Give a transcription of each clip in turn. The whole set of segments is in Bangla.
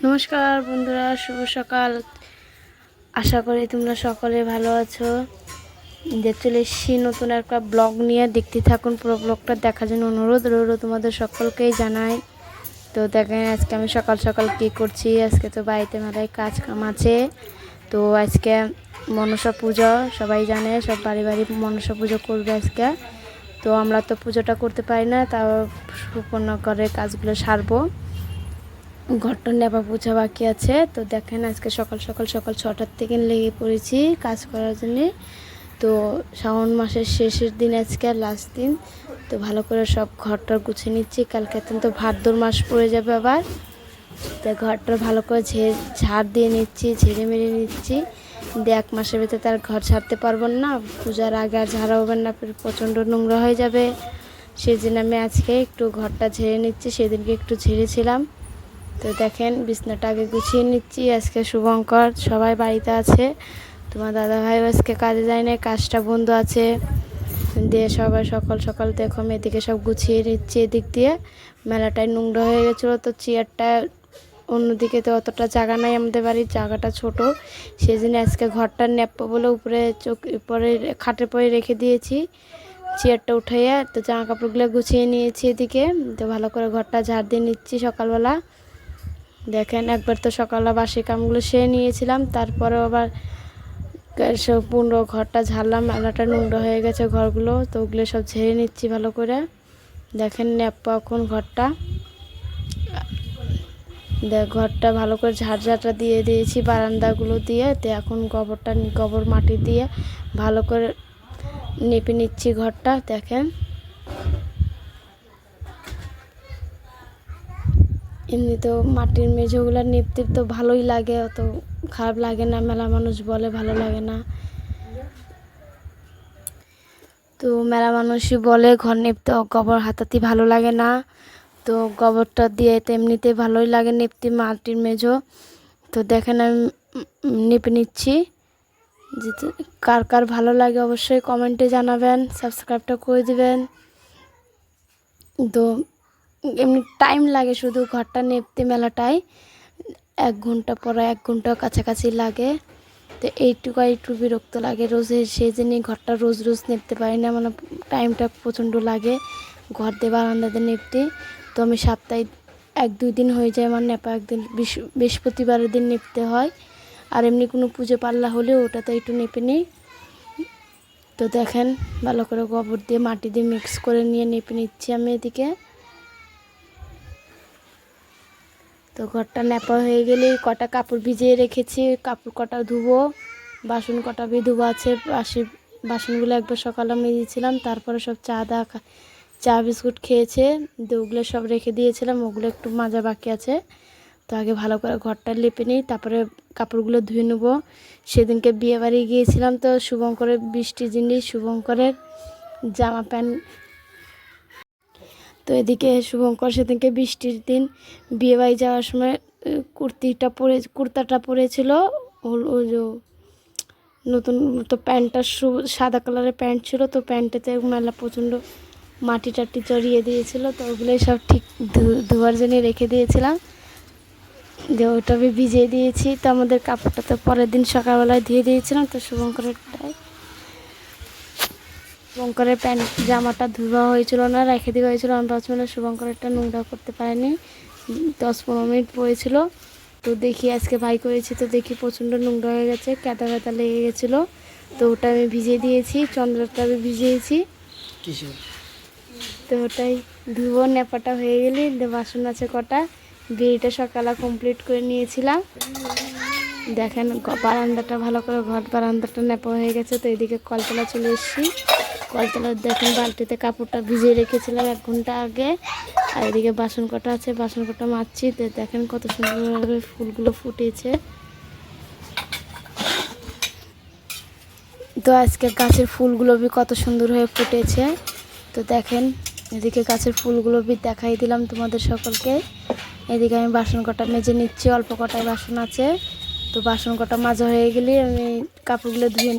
নমস্কার বন্ধুরা, শুভ সকাল। আশা করি তোমরা সকলে ভালো আছো। চলে এসেছি নতুন একটা ব্লগ নিয়ে, দেখতে থাকুন। পুরো ব্লগটা দেখার জন্য অনুরোধ রইল তোমাদের সকলকেই জানাই। তো দেখেন আজকে আমি সকাল সকাল কী করছি। আজকে তো বাড়িতে মেলায় কাজ কাম আছে। তো আজকে মনসা পুজো, সবাই জানে, সব বাড়ি বাড়ি মনসা পুজো করবে আজকে। তো আমরা তো পুজোটা করতে পারি না, তাও সম্পূর্ণ করে কাজগুলো সারবো। ঘরটা নেবা পোছা বাকি আছে। তো দেখেন আজকে সকাল 6টার থেকে লেগে পড়েছি কাজ করার জন্যে। তো শ্রাবণ মাসের শেষের দিন, আজকে লাস্ট দিন। তো ভালো করে সব ঘরটা গুছিয়ে নিচ্ছি। কালকে তো ভাদ্র মাস পড়ে যাবে আবার। তো ঘরটা ভালো করে ঝাড় দিয়ে নিচ্ছি, ঝেড়ে মেরে নিচ্ছি। কিন্তু 1 মাসের ভেতরে তার ঘর ছাড়তে পারবো না। পূজার আগে আর ঝাড়া হবে না, প্রচণ্ড নোংরা হয়ে যাবে। সেই জন্য আমি আজকে একটু ঘরটা ঝেড়ে নিচ্ছি। সেদিনকে একটু ঝেড়েছিলাম। তো দেখেন বিছনাটা আগে গুছিয়ে নিচ্ছি। আজকে শুভঙ্কর সবাই বাড়িতে আছে। তোমার দাদাভাইও আজকে কাজে যায় না, কাজটা বন্ধ আছে। দিয়ে সবাই সকাল সকাল দেখো এদিকে সব গুছিয়ে নিচ্ছি। এদিক দিয়ে মেলাটায় নোংরা হয়ে গেছিলো। তো চেয়ারটা অন্যদিকে তো অতটা জায়গা নাই, আমাদের বাড়ির জায়গাটা ছোট। সেই জন্য আজকে ঘরটা ন্যাপ্পো বলে উপরে পরে খাটের পরে রেখে দিয়েছি। চেয়ারটা উঠাইয়া তো জামা কাপড়গুলো গুছিয়ে নিয়েছি এদিকে। তো ভালো করে ঘরটা ঝাড় দিয়ে নিচ্ছি সকালবেলা। দেখেন একবার তো সকালে বাসি কামগুলো সেরে নিয়েছিলাম, তারপরে আবার সব পুরো ঘরটা ঝাড়লাম। মেলাটা নোংরা হয়ে গেছে ঘরগুলো, তো ওগুলো সব ঝেড়ে নিচ্ছি ভালো করে। দেখেন ন্যাপ্পা এখন ঘরটা, ঘরটা ভালো করে ঝাড়ঝাড়টা দিয়ে দিয়েছি বারান্দাগুলো দিয়ে। তো এখন গোবর মাটি দিয়ে ভালো করে নেপে নিচ্ছি ঘরটা। দেখেন এমনি তো মাটির মেঝেগুলো নিপতে তো ভালোই লাগে, অত খারাপ লাগে না। মেলা মানুষ বলে ভালো লাগে না, তো মেলা মানুষই বলে ঘর নিপতে গোবর হাতাতে ভালো লাগে না। তো গোবরটা দিয়ে তো এমনিতে ভালোই লাগে নিপতে মাটির মেঝো। তো দেখেন আমি নিপে নিচ্ছি। যে কার কার ভালো লাগে অবশ্যই কমেন্টে জানাবেন, সাবস্ক্রাইবটা করে দিবেন। তো এমনি টাইম লাগে শুধু ঘরটা নেপতে মেলাটায় 1 ঘন্টা পরে 1 ঘন্টা কাছাকাছি লাগে। তো এইটুকু একটু বিরক্ত লাগে রোজে, সেই জন্যই ঘরটা রোজ রোজ নেপতে পারি না, মানে টাইমটা প্রচণ্ড লাগে ঘর দিয়ে বারান্দাতে নেপতে। তো আমি সপ্তাহে 1-2 দিন হয়ে যায় আমার নেপা, একদিন বৃহস্পতিবারের দিন নেপতে হয়। আর এমনি কোনো পুজো পাল্লা হলেও ওটাতে একটু নেপে নিই। তো দেখেন ভালো করে গোবর দিয়ে মাটি দিয়ে মিক্স করে নিয়ে নেপে নিচ্ছি আমি এদিকে। তো ঘরটা ন্যাপা হয়ে গেলেই কটা কাপড় ভিজিয়ে রেখেছি, কাপড় কটা ধুবো, বাসন কটা ধুবো আছে। বাসনগুলো একবার সকালে মেজেছিলাম, তারপরে সব চা বিস্কুট খেয়েছে। তো ওগুলো সব রেখে দিয়েছিলাম, ওগুলো একটু মাজা বাকি আছে। তো আগে ভালো করে ঘরটা লেপে নিই, তারপরে কাপড়গুলো ধুয়ে নেবো। সেদিনকে বিয়ে বাড়ি গিয়েছিলাম, তো শুভঙ্করের বৃষ্টির জিনিস, শুভঙ্করের জামা প্যান্ট। তো এদিকে শুভঙ্কর সেদিনকে বৃষ্টির দিন বিয়েবাড়ি যাওয়ার সময় কুর্তাটা পরেছিল। ওই যে নতুন তো প্যান্টটা সাদা কালারের প্যান্ট ছিল, তো প্যান্টেতে মেলা প্রচণ্ড মাটি টাটি জড়িয়ে দিয়েছিল। তো ওগুলোই সব ঠিক ধোয়ার জন্য রেখে দিয়েছিলাম, যে ওইটা আমি ভিজিয়ে দিয়েছি। তো আমাদের কাপড়টা তো পরের দিন সকালবেলায় ধুয়ে দিয়েছিলাম। তো শুভঙ্করের প্যান্ট জামাটা ধোয়া হয়েছিল না, রেখে দেওয়া হয়েছিল। আমি ভাবছিলাম শুভঙ্করেরটা নোংরা করতে পারিনি, 10-15 মিনিট পড়েছিল। তো দেখি আজকে ভাই করেছি, তো দেখি প্রচণ্ড নোংরা হয়ে গেছে, কাদা কাদা লেগে গেছিলো। তো ওটা আমি ভিজিয়ে দিয়েছি, চন্দ্রটা আমি ভিজিয়েছি। তো ওটাই ধুবো, নেপাটা হয়ে গেলে বাসন আছে কটা। বিয়েটা সকালে কমপ্লিট করে নিয়েছিলাম। দেখেন বারান্দাটা ভালো করে, ঘর বারান্দাটা নেপা হয়ে গেছে। তো এদিকে কলতলা চলে এসেছি। কলতলা দেখেন বালতিতে কাপড়টা ভিজিয়ে রেখেছিলাম 1 ঘন্টা আগে। আর এদিকে বাসন কটা আছে, বাসন কটা মাজছি। তো দেখেন কত সুন্দরভাবে ফুলগুলো ফুটেছে। তো আজকে গাছের ফুলগুলো কত সুন্দর হয়ে ফুটেছে। তো দেখেন এদিকে গাছের ফুলগুলো দেখাই দিলাম তোমাদের সকলকে। এদিকে আমি বাসন কটা মেজে নিচ্ছি, অল্প কটায় বাসন আছে। তো বাসন কটা মাজা হয়ে গেলে আমি কাপড়গুলো ধুয়ে,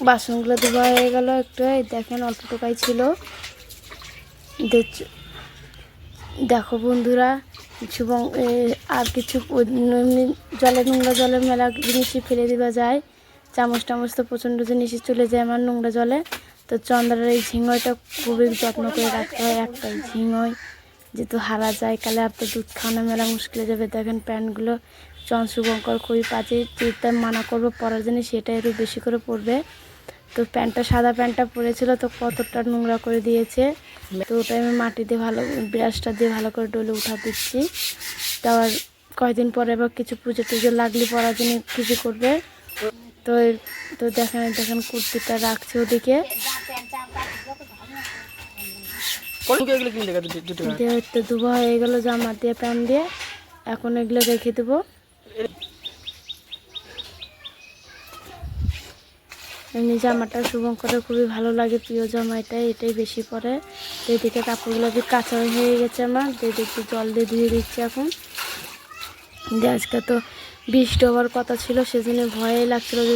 বাসনগুলো ধোয়া হয়ে গেল একটু। দেখেন অল্প টোকাই ছিল। দেখো বন্ধুরা, শুভং আর কিছু এমনি জলে নোংরা জলে মেলা জিনিসই ফেলে দেওয়া যায়, চামচ টামচ তো প্রচণ্ড জিনিসই চলে যায় আমার নোংরা জলে। তো চন্দ্রার এই ঝিঙইটা খুবই যত্ন করে রাখতে হয়, একটাই ঝিঙই যেহেতু হারা যায় কালে আর তো দুধ খাওয়ানো মেলা মুশকিল হয়ে যাবে। দেখেন প্যান্টগুলো শুভঙ্কর খুবই বাজে, যেটা মানা করবো পরার জন্য সেটা একটু বেশি করে পরবে। তো প্যান্টটা সাদা প্যান্টটা পরেছিল তো কতটা নোংরা করে দিয়েছে, তো ওটা আমি মাটি দিয়ে ভালো ব্রাশটা দিয়ে ভালো করে ডলে উঠা দিচ্ছি। তার কয়েকদিন পরে আবার কিছু পুজো টুজো লাগলে পরার জন্য কিছু করবে। তো তো দেখেন কুর্তিটা রাখছে ওদিকে, তো ধুবো হয়ে গেলো জামা দিয়ে প্যান্ট দিয়ে, এখন এগুলো রেখে দেবো। এমনি জামাটা শুভঙ্করের খুবই ভালো লাগে, প্রিয় জামা এটাই বেশি পরে। তো এদিকে কাপড়গুলো কাঁচা হয়ে গেছে আমার, একটু জল দিয়ে ধুয়ে দিচ্ছি এখন। আজকে তো বৃষ্টি হওয়ার কথা ছিল, সেজন্য ভয়ে লাগছিলো যে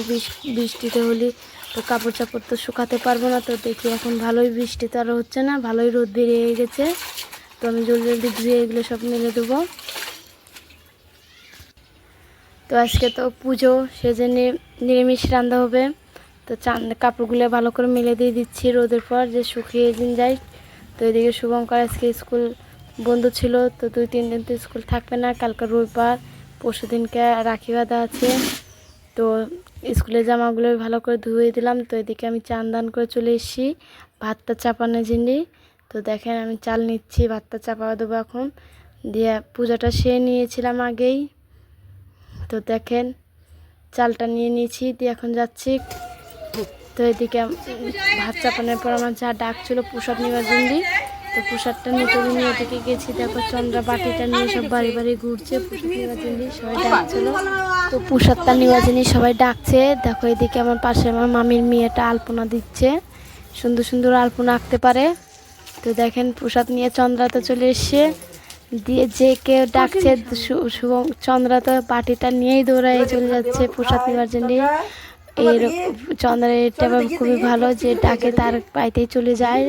বৃষ্টিতে হলে তো কাপড় চাপড় তো শুকাতে পারবো না। তো দেখি এখন ভালোই বৃষ্টি তো আরও হচ্ছে না, ভালোই রোদ বেরিয়ে গেছে। তো আমি জলদি ধুয়ে এগুলো সব মেলে দেবো। তো আজকে তো পুজো, সেজন্য নিরামিষ রান্না হবে। তো কাপড়গুলো ভালো করে মেলে দিয়ে দিচ্ছি রোদের পর, যে শুকিয়ে দিন যায়। তো এদিকে শুভঙ্কর আজকে স্কুল বন্ধ ছিল, তো 2-3 দিন তো স্কুল থাকবে না, কালকে রবিবার, পরশু দিনকে রাখি বাঁধা আছে। তো স্কুলের জামাগুলো ভালো করে ধুয়ে দিলাম। তো এদিকে আমি চান দান করে চলে এসেছি ভাতটা চাপানোর জন্য। তো দেখেন আমি চাল নিচ্ছি, ভাতটা চাপা দেবো এখন দিয়ে, পূজাটা সেরে নিয়েছিলাম আগেই। তো দেখেন চালটা নিয়ে নিয়েছি, দিয়ে এখন যাচ্ছি। তো এদিকে ভাত চাপানোর পর আমার যা ডাক ছিল প্রসাদ নেওয়ার জন্য, তো প্রসাদটা নিতে নিয়ে এদিকে গেছি। দেখো চন্দ্রা বাটিটা নিয়ে সব বাড়ি বাড়ি ঘুরছে প্রসাদ নেওয়ার জন্য, সবাই ডাকছিল। তো প্রসাদটা নেওয়ার জন্য সবাই ডাকছে। দেখো এদিকে আমার পাশে আমার মামির মেয়েটা আলপনা দিচ্ছে, সুন্দর সুন্দর আলপনা আঁকতে পারে। তো দেখেন প্রসাদ নিয়ে চন্দ্রা তো চলে এসছে, দিয়ে যে কেউ ডাকছে চন্দ্রা তো বাটিটা নিয়েই দৌড়ায় চলে যাচ্ছে প্রসাদ নেওয়ার জন্য। এর চন্দ্রের এটা খুবই ভালো যে ডাকে তার বাড়িতেই চলে যায়,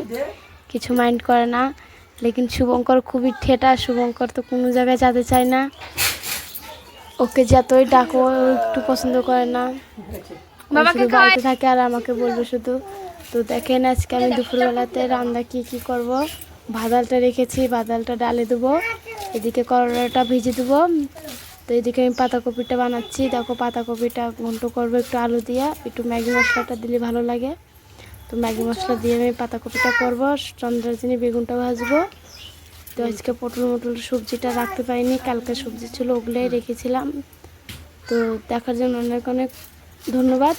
কিছু মাইন্ড করে না। লেকিন শুভঙ্কর খুবই ঠেটা, শুভঙ্কর তো কোনো জায়গায় যেতে চায় না, ওকে যতই ডাকো একটু পছন্দ করে না, শুধু বাড়িতে থাকে আর আমাকে বলবে শুধু। তো দেখেন আজকে আমি দুপুরবেলাতে রান্না কি করব। ভাদালটা রেখেছি, ভাদালটা ডালে দেবো, এদিকে করলাটা ভেজে দেবো। তো এদিকে আমি পাতাকপিটা বানাচ্ছি। দেখো পাতাকপিটা ঘন্ট করবো একটু আলু দিয়ে, একটু ম্যাগি মশলাটা দিলে ভালো লাগে। তো ম্যাগি মশলা দিয়ে আমি পাতাকপিটা করবো, চন্দ্রার জন্য বেগুনটা ভাজবো। তো আজকে পটল সবজিটা রাখতে পারিনি, কালকে সবজি ছিল ওগুলোই রেখেছিলাম। তো দেখার জন্য অনেক অনেক ধন্যবাদ।